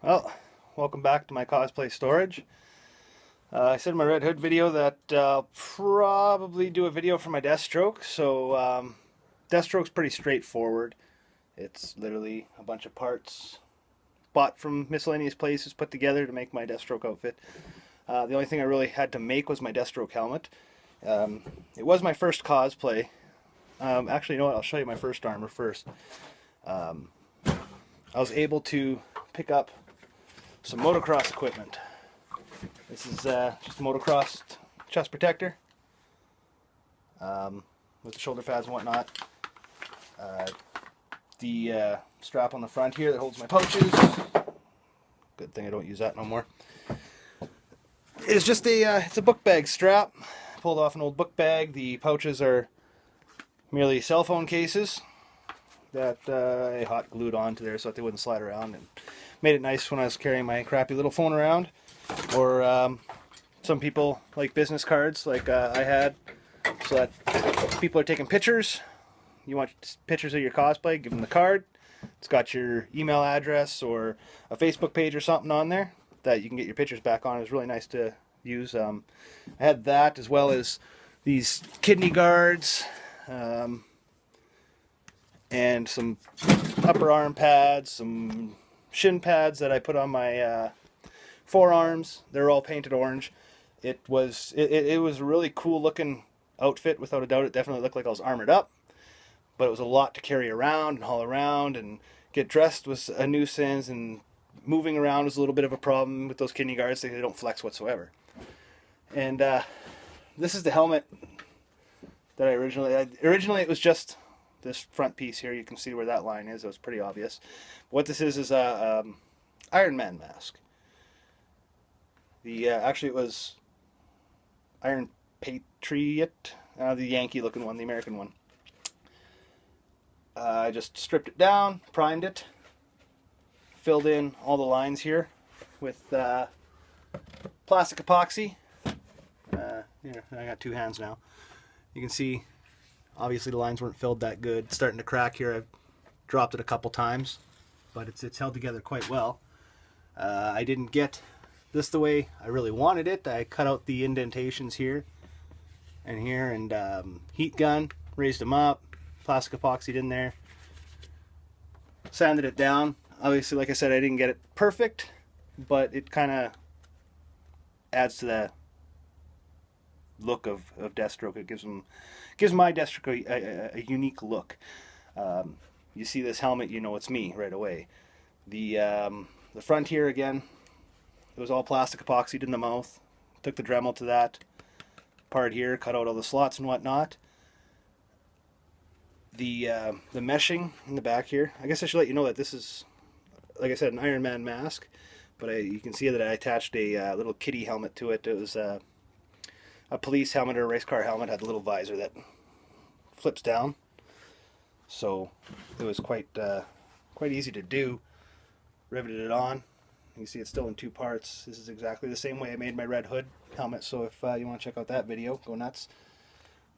Well, welcome back to my cosplay storage. I said in my Red Hood video that I'll probably do a video for my Deathstroke. Deathstroke's pretty straightforward. It's literally a bunch of parts bought from miscellaneous places put together to make my Deathstroke outfit. The only thing I really had to make was my Deathstroke helmet. It was my first cosplay. Actually, you know what? I'll show you my first armor first. Um, I was able to pick up some motocross equipment. This is just a motocross chest protector with the shoulder pads and whatnot. The strap on the front here that holds my pouches. Good thing I don't use that no more. It's just it's a book bag strap. Pulled off an old book bag. The pouches are merely cell phone cases that I hot glued onto there so that they wouldn't slide around, and made it nice when I was carrying my crappy little phone around. Or some people like business cards like I had, so that if people are taking pictures, you want pictures of your cosplay, give them the card. It's got your email address or a Facebook page or something on there that you can get your pictures back on. It was really nice to use. I had that as well as these kidney guards, and some upper arm pads, some shin pads that I put on my forearms. They're all painted orange. It was a really cool looking outfit. Without a doubt, it definitely looked like I was armored up, but it was a lot to carry around and haul around, and get dressed was a nuisance, and moving around was a little bit of a problem with those kidney guards. They don't flex whatsoever. And this is the helmet that originally it was just this front piece here. You can see where that line is. It was pretty obvious. What this is a Iron Man mask. Actually, it was Iron Patriot, the Yankee looking one, the American one. I just stripped it down, primed it, filled in all the lines here with plastic epoxy. Here, I got two hands now. You can see, obviously the lines weren't filled that good. It's starting to crack here. I've dropped it a couple times, but it's held together quite well. I didn't get this the way I really wanted it. I cut out the indentations here and here, and heat gun, raised them up, plastic epoxied in there, sanded it down. Obviously, like I said, I didn't get it perfect, but it kind of adds to the look of Deathstroke. It gives my Deathstroke a unique look. You see this helmet, you know it's me right away. The front here, again, it was all plastic epoxied in the mouth. Took the Dremel to that part here, cut out all the slots and whatnot. The meshing in the back here, I guess I should let you know that this is, like I said, an Iron Man mask, but you can see that I attached a little kitty helmet to it. It was a police helmet or a race car helmet. Had a little visor that flips down, so it was quite easy to do. Riveted it on. You can see it's still in two parts. This is exactly the same way I made my Red Hood helmet, so if you want to check out that video, go nuts.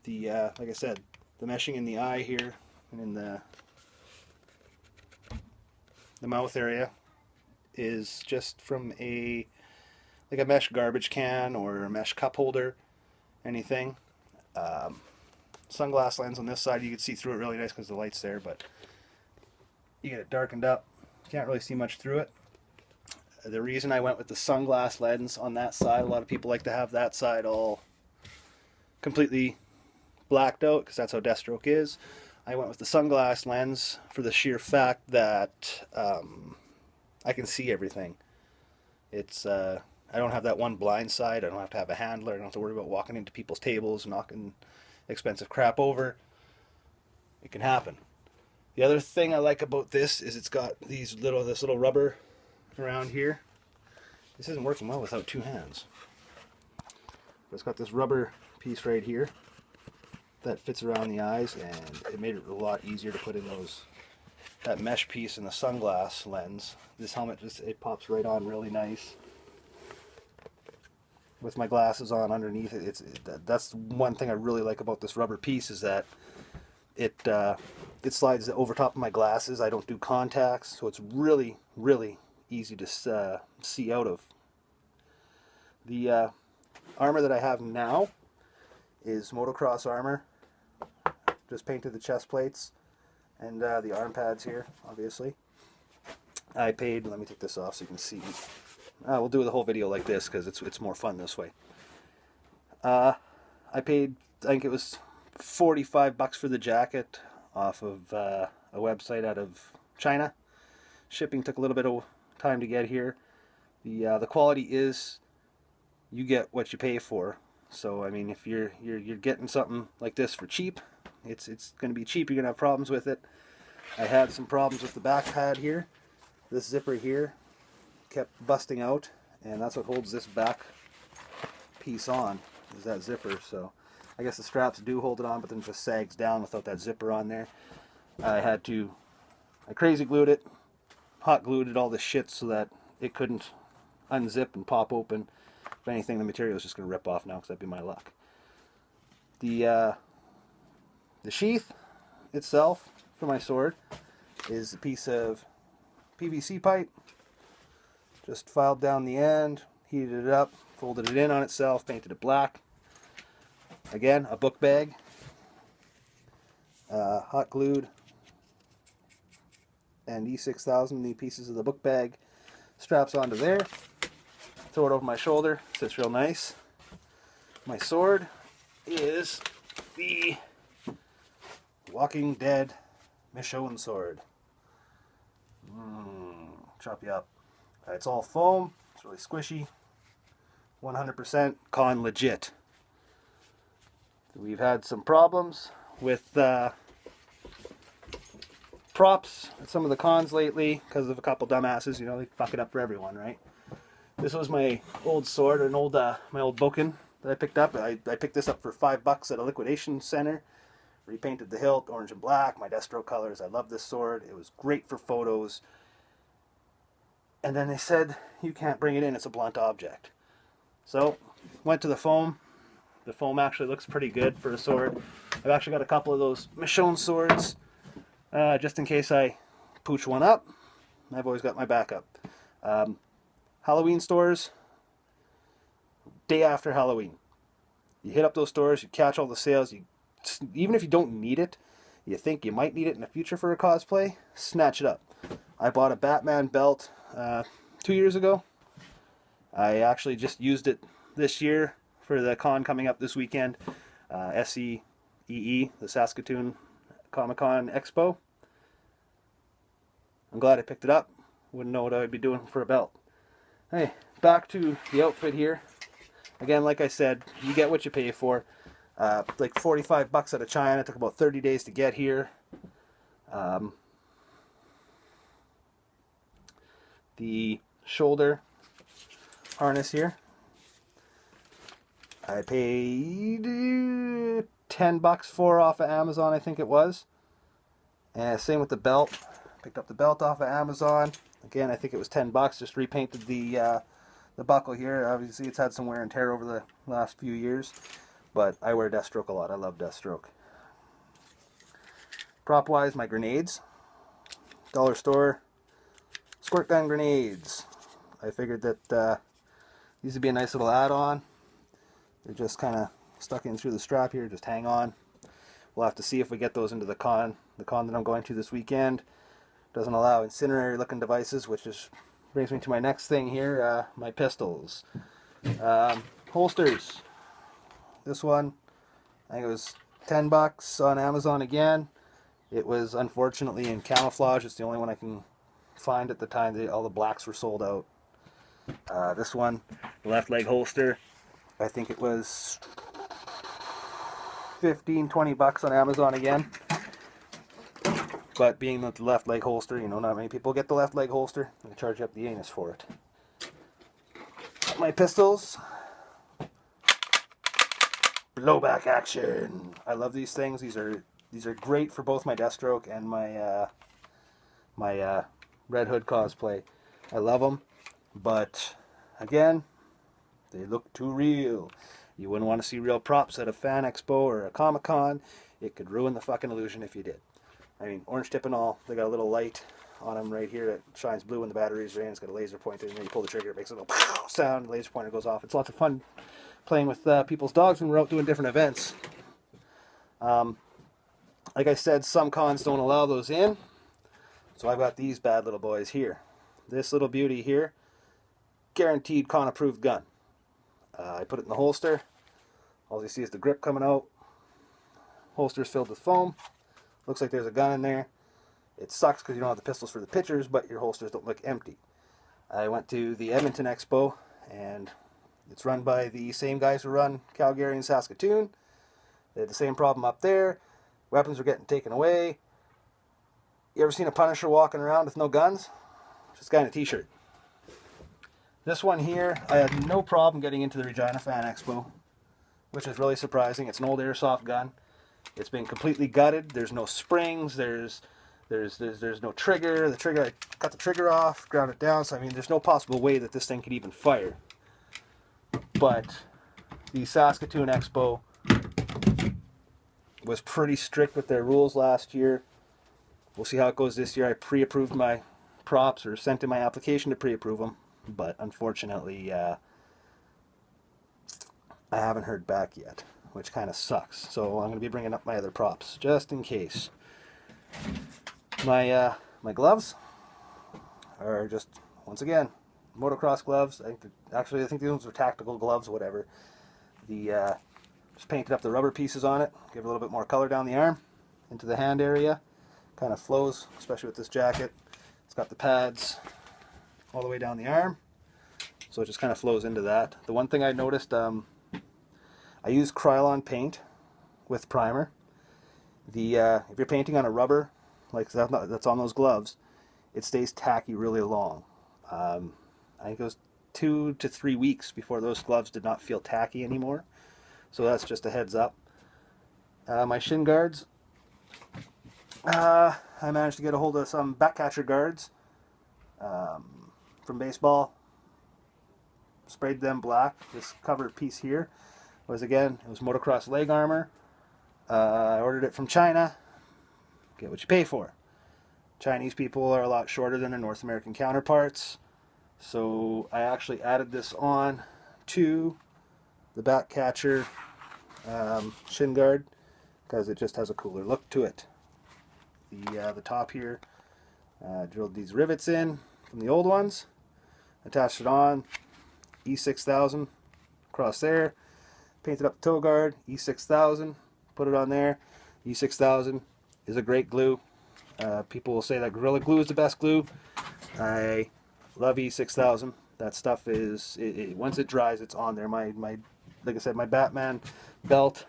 Like I said, the meshing in the eye here and in the mouth area is just from like a mesh garbage can or a mesh cup holder, anything. Sunglass lens on this side, you can see through it really nice because the light's there, but you get it darkened up, can't really see much through it. The reason I went with the sunglass lens on that side, a lot of people like to have that side all completely blacked out because that's how Deathstroke is. I went with the sunglass lens for the sheer fact that I can see everything. It's I don't have that one blind side. I don't have to have a handler. I don't have to worry about walking into people's tables, knocking expensive crap over. It can happen. The other thing I like about this is it's got this little rubber around here. This isn't working well without two hands. But it's got this rubber piece right here that fits around the eyes, and it made it a lot easier to put in that mesh piece in the sunglass lens. This helmet it pops right on really nice. With my glasses on underneath it, that's one thing I really like about this rubber piece, is that it slides over top of my glasses. I don't do contacts, so it's really, really easy to see out of. The armor that I have now is motocross armor. Just painted the chest plates and the arm pads here, obviously. I paid, let me take this off so you can see. We'll do the whole video like this because it's more fun this way. I paid, I think it was $45 for the jacket off of a website out of China. Shipping took a little bit of time to get here. The quality is, you get what you pay for. So I mean, if you're getting something like this for cheap, it's going to be cheap. You're going to have problems with it. I had some problems with the back pad here. This zipper here kept busting out, and that's what holds this back piece on, is that zipper. So I guess the straps do hold it on, but then it just sags down without that zipper on there. I crazy glued it, hot glued it, all this shit, so that it couldn't unzip and pop open. If anything, the material is just going to rip off now, because that'd be my luck. The sheath itself for my sword is a piece of PVC pipe. Just filed down the end, heated it up, folded it in on itself, painted it black. Again, a book bag, hot glued, and E6000, the pieces of the book bag, straps onto there. Throw it over my shoulder, sits real nice. My sword is the Walking Dead Michonne sword. Chop you up. It's all foam, it's really squishy, 100% con legit. We've had some problems with props at some of the cons lately because of a couple dumbasses. You know, they fuck it up for everyone, right? This was my old sword, my old Boken that I picked up. I picked this up for $5 at a liquidation center. Repainted the hilt orange and black, my Deathstroke colors. I love this sword. It was great for photos. And then they said, you can't bring it in, it's a blunt object. So, went to the foam. The foam actually looks pretty good for a sword. I've actually got a couple of those Michonne swords, just in case I pooch one up. I've always got my backup. Halloween stores, day after Halloween. You hit up those stores, you catch all the sales, even if you don't need it, you think you might need it in the future for a cosplay, snatch it up. I bought a Batman belt 2 years ago. I actually just used it this year for the con coming up this weekend, SEEE, the Saskatoon Comic-Con Expo. I'm glad I picked it up. Wouldn't know what I would be doing for a belt. Hey, back to the outfit here. Again, like I said, you get what you pay for. Like $45 out of China. It took about 30 days to get here. The shoulder harness here, I paid $10 for off of Amazon, I think it was. And same with the belt. Picked up the belt off of Amazon. Again, I think it was $10. Just repainted the buckle here. Obviously, it's had some wear and tear over the last few years. But I wear Deathstroke a lot. I love Deathstroke. Prop-wise, my grenades. Dollar store. Squirt gun grenades. I figured that these would be a nice little add-on. They're just kind of stuck in through the strap here. Just hang on. We'll have to see if we get those into the con. The con that I'm going to this weekend doesn't allow incendiary-looking devices, which just brings me to my next thing here. My pistols. Holsters. This one, I think it was $10 on Amazon again. It was unfortunately in camouflage. It's the only one I can find at the time. All the blacks were sold out. This one, the left leg holster, I think it was $15-20 on Amazon again. But being the left leg holster, you know, not many people get the left leg holster. They charge you up the anus for it. My pistols. Blowback action. I love these things. These are great for both my Deathstroke and my my Red Hood cosplay. I love them, but again, they look too real. You wouldn't want to see real props at a fan expo or a Comic-Con. It could ruin the fucking illusion if you did. I mean, orange tip and all, they got a little light on them right here that shines blue when the battery's in. It's got a laser pointer, and then you pull the trigger, it makes a little pow sound, the laser pointer goes off. It's lots of fun playing with people's dogs when we're out doing different events. Like I said, some cons don't allow those in, so I've got these bad little boys here. This little beauty here, guaranteed con-approved gun. I put it in the holster. All you see is the grip coming out. Holster's filled with foam. Looks like there's a gun in there. It sucks because you don't have the pistols for the pictures, but your holsters don't look empty. I went to the Edmonton Expo, and it's run by the same guys who run Calgary and Saskatoon. They had the same problem up there. Weapons were getting taken away. You ever seen a Punisher walking around with no guns? Just guy in a t-shirt. This one here, I had no problem getting into the Regina Fan Expo, which is really surprising. It's an old airsoft gun. It's been completely gutted. There's no springs. There's no trigger. The trigger, I cut the trigger off, ground it down. So I mean, there's no possible way that this thing could even fire. But the Saskatoon Expo was pretty strict with their rules last year. We'll see how it goes this year. I pre-approved my props, or sent in my application to pre-approve them, but unfortunately I haven't heard back yet, which kind of sucks. So I'm going to be bringing up my other props just in case. My gloves are just, once again, motocross gloves. I think these ones are tactical gloves, whatever. Just painted up the rubber pieces on it, give it a little bit more color down the arm, into the hand area. Kind of flows, especially with this jacket. It's got the pads all the way down the arm, so it just kind of flows into that. The one thing I noticed, I use Krylon paint with primer. If you're painting on a rubber like that's on those gloves, it stays tacky really long. I think it was 2 to 3 weeks before those gloves did not feel tacky anymore. So that's just a heads up. My shin guards, I managed to get a hold of some backcatcher guards from baseball. Sprayed them black. This covered piece here was, again, it was motocross leg armor. I ordered it from China. Get what you pay for. Chinese people are a lot shorter than their North American counterparts, so I actually added this on to the backcatcher shin guard because it just has a cooler look to it. The top here, drilled these rivets in from the old ones, attached it on, E6000 across there, painted up the toe guard, E6000, put it on there. E6000 is a great glue. People will say that Gorilla Glue is the best glue. I love E6000. That stuff is, once it dries, it's on there. My like I said, my Batman belt,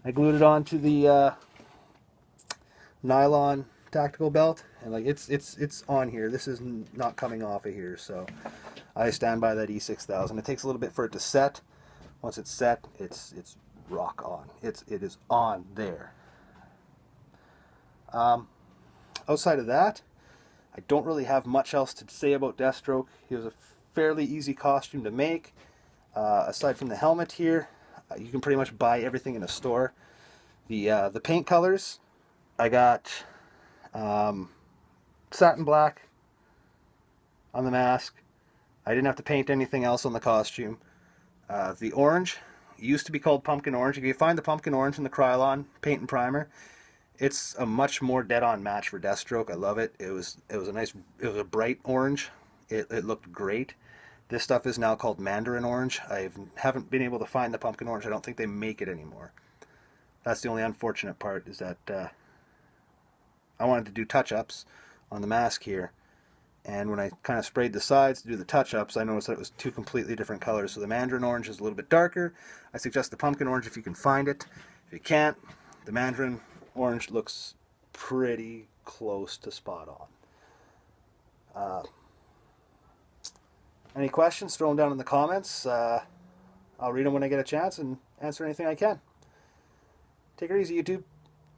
I glued it onto the nylon tactical belt, and like it's on here. This is not coming off of here, so I stand by that E6000. It takes a little bit for it to set. Once it's set, it's rock on. It is on there. Outside of that, I don't really have much else to say about Deathstroke. He was a fairly easy costume to make. Aside from the helmet here, you can pretty much buy everything in a store. The paint colors, I got satin black on the mask. I didn't have to paint anything else on the costume. The orange used to be called pumpkin orange. If you find the pumpkin orange in the Krylon paint and primer, it's a much more dead-on match for Deathstroke. I love it. It was a bright orange. It looked great. This stuff is now called mandarin orange. I haven't been able to find the pumpkin orange. I don't think they make it anymore. That's the only unfortunate part, is that I wanted to do touch-ups on the mask here, and when I kind of sprayed the sides to do the touch-ups, I noticed that it was two completely different colors. So the mandarin orange is a little bit darker. I suggest the pumpkin orange if you can find it. If you can't, the mandarin orange looks pretty close to spot on. Any questions, throw them down in the comments. I'll read them when I get a chance and answer anything I can. Take it easy, YouTube.